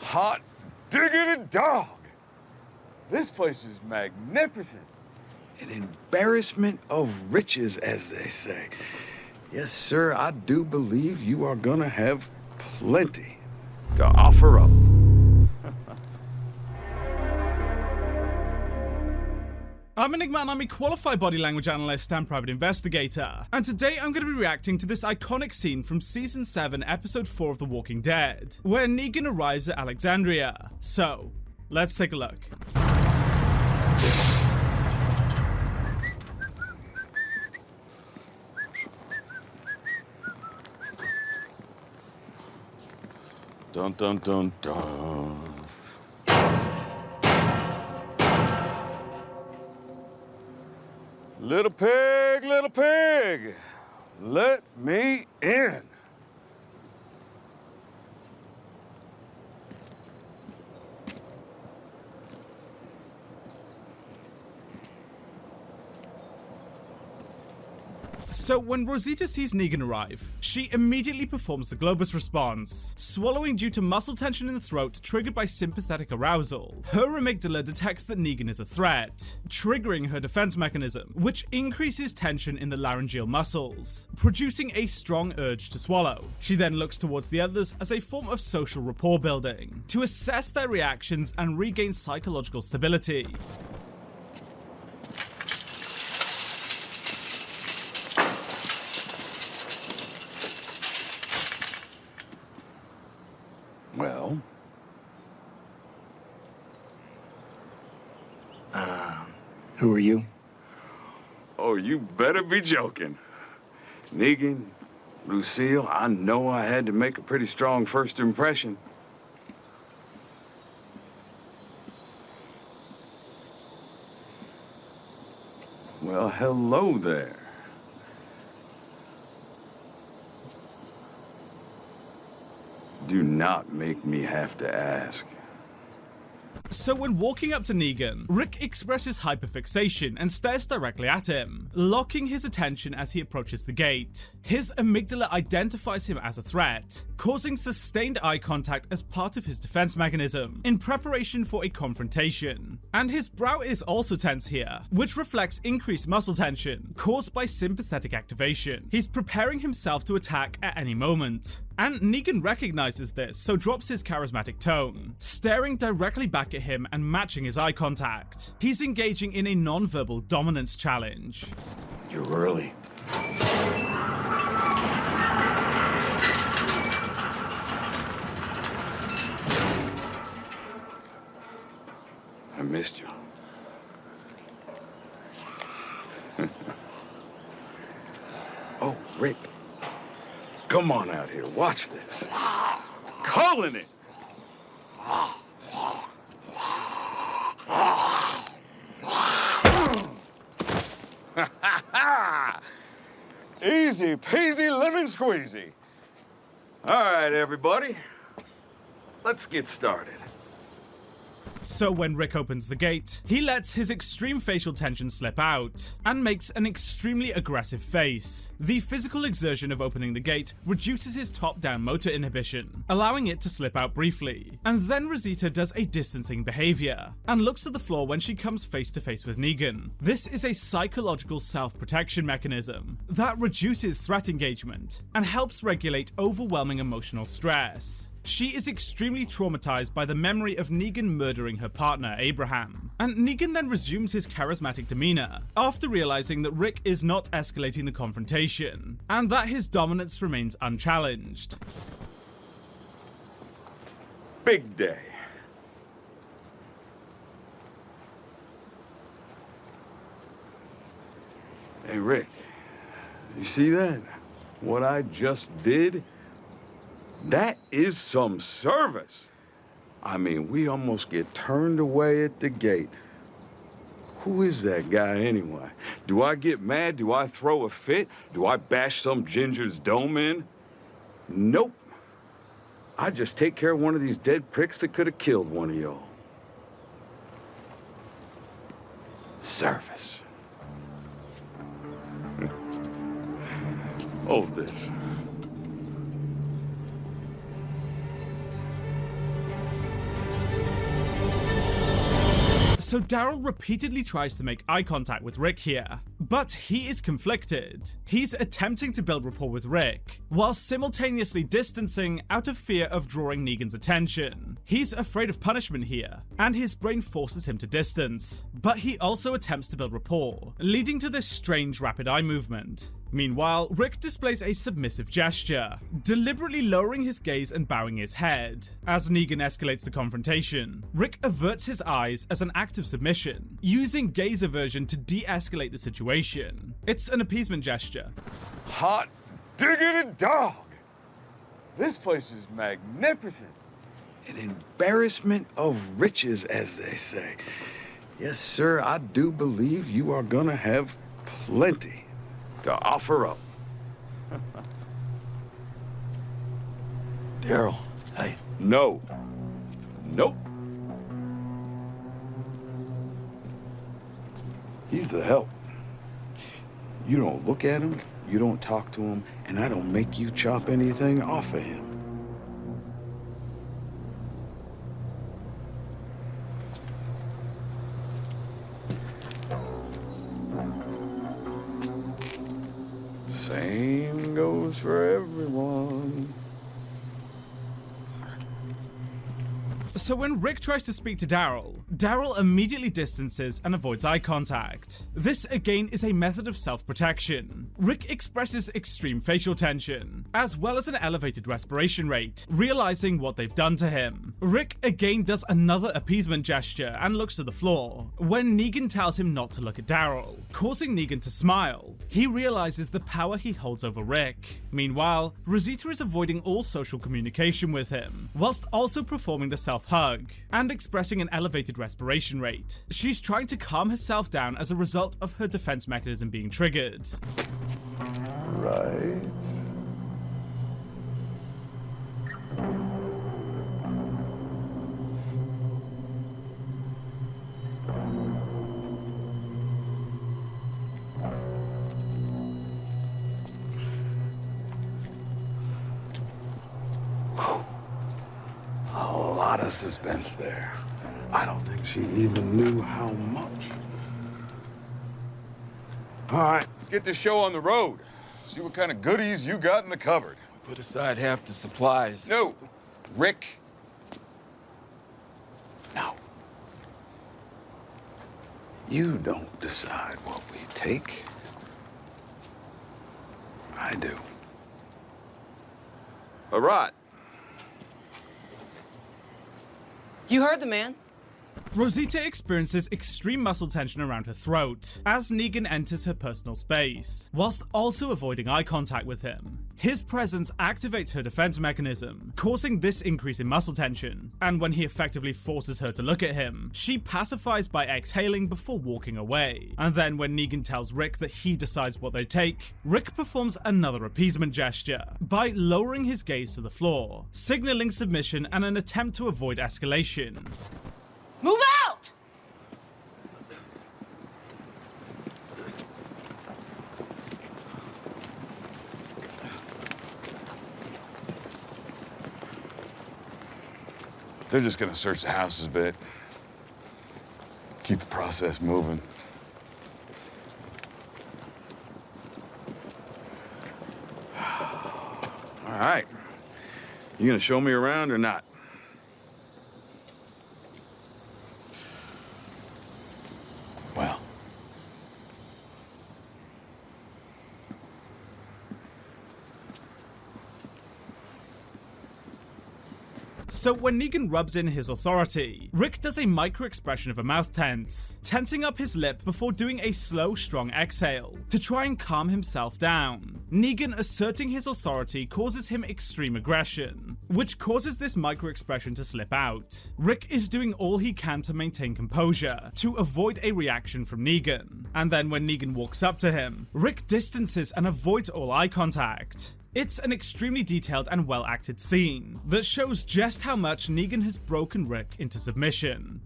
Hot diggity dog! This place is magnificent. An embarrassment of riches, as they say. Yes, sir, I do believe you are gonna have plenty to offer up. I'm Enigma and I'm a qualified body language analyst and private investigator, and today I'm going to be reacting to this iconic scene from Season 7, Episode 4 of The Walking Dead, where Negan arrives at Alexandria. So, let's take a look. Dun dun dun dun. Little pig, let me in. So when Rosita sees Negan arrive, she immediately performs the Globus response, swallowing due to muscle tension in the throat triggered by sympathetic arousal. Her amygdala detects that Negan is a threat, triggering her defense mechanism, which increases tension in the laryngeal muscles, producing a strong urge to swallow. She then looks towards the others as a form of social rapport building, to assess their reactions and regain psychological stability. Well, who are you? oh, you better be joking. Negan, Lucille, I know I had to make a pretty strong first impression. Well, hello there. Do not make me have to ask. So when walking up to Negan, Rick expresses hyperfixation and stares directly at him, locking his attention as he approaches the gate. His amygdala identifies him as a threat, causing sustained eye contact as part of his defense mechanism, in preparation for a confrontation. And his brow is also tense here, which reflects increased muscle tension, caused by sympathetic activation. He's preparing himself to attack at any moment. And Negan recognizes this, so drops his charismatic tone, staring directly back at him and matching his eye contact. He's engaging in a non-verbal dominance challenge. You're early. I missed you. Oh, Rick. Come on out here, watch this. Calling it! Easy peasy lemon squeezy. All right, everybody. Let's get started. So when Rick opens the gate, he lets his extreme facial tension slip out, and makes an extremely aggressive face. The physical exertion of opening the gate reduces his top-down motor inhibition, allowing it to slip out briefly. And then Rosita does a distancing behavior, and looks to the floor when she comes face to face with Negan. This is a psychological self-protection mechanism that reduces threat engagement, and helps regulate overwhelming emotional stress. She is extremely traumatized by the memory of Negan murdering her partner, Abraham. And Negan then resumes his charismatic demeanor, after realizing that Rick is not escalating the confrontation, and that his dominance remains unchallenged. Big day. Hey, Rick, you see that? What I just did? That is some service. I mean, we almost get turned away at the gate. Who is that guy anyway? Do I get mad? Do I throw a fit? Do I bash some ginger's dome in? Nope. I just take care of one of these dead pricks that could have killed one of y'all. Service. Hold this. So Daryl repeatedly tries to make eye contact with Rick here, but he is conflicted. He's attempting to build rapport with Rick, while simultaneously distancing out of fear of drawing Negan's attention. He's afraid of punishment here, and his brain forces him to distance, but he also attempts to build rapport, leading to this strange rapid eye movement. Meanwhile, Rick displays a submissive gesture, deliberately lowering his gaze and bowing his head. As Negan escalates the confrontation, Rick averts his eyes as an act of submission, using gaze aversion to de-escalate the situation. It's an appeasement gesture. Hot diggity dog! This place is magnificent. An embarrassment of riches, as they say. Yes, sir, I do believe you are gonna have plenty to offer up. Daryl, hey. No. Nope. He's the help. You don't look at him, you don't talk to him, and I don't make you chop anything off of him. Same goes for everyone. So when Rick tries to speak to Daryl, Daryl immediately distances and avoids eye contact. This again is a method of self-protection. Rick expresses extreme facial tension, as well as an elevated respiration rate, realizing what they've done to him. Rick again does another appeasement gesture and looks to the floor, when Negan tells him not to look at Daryl, causing Negan to smile. He realizes the power he holds over Rick. Meanwhile, Rosita is avoiding all social communication with him, whilst also performing the self-hug, and expressing an elevated respiration rate. She's trying to calm herself down as a result of her defense mechanism being triggered. Right. A lot of suspense there. I don't think she even knew how much. All right, let's get this show on the road. See what kind of goodies you got in the cupboard. Put aside half the supplies. No, Rick. No. You don't decide what we take. I do. All right. You heard the man. Rosita experiences extreme muscle tension around her throat as Negan enters her personal space, whilst also avoiding eye contact with him. His presence activates her defense mechanism, causing this increase in muscle tension, and when he effectively forces her to look at him, she pacifies by exhaling before walking away. And then when Negan tells Rick that he decides what they take, Rick performs another appeasement gesture by lowering his gaze to the floor, signaling submission and an attempt to avoid escalation. Move out! They're just gonna search the house a bit. Keep the process moving. All right. You gonna show me around or not? Well. So when Negan rubs in his authority, Rick does a micro-expression of a mouth tense, tensing up his lip before doing a slow, strong exhale to try and calm himself down. Negan asserting his authority causes him extreme aggression, which causes this micro-expression to slip out. Rick is doing all he can to maintain composure, to avoid a reaction from Negan, and then when Negan walks up to him, Rick distances and avoids all eye contact. It's an extremely detailed and well-acted scene that shows just how much Negan has broken Rick into submission.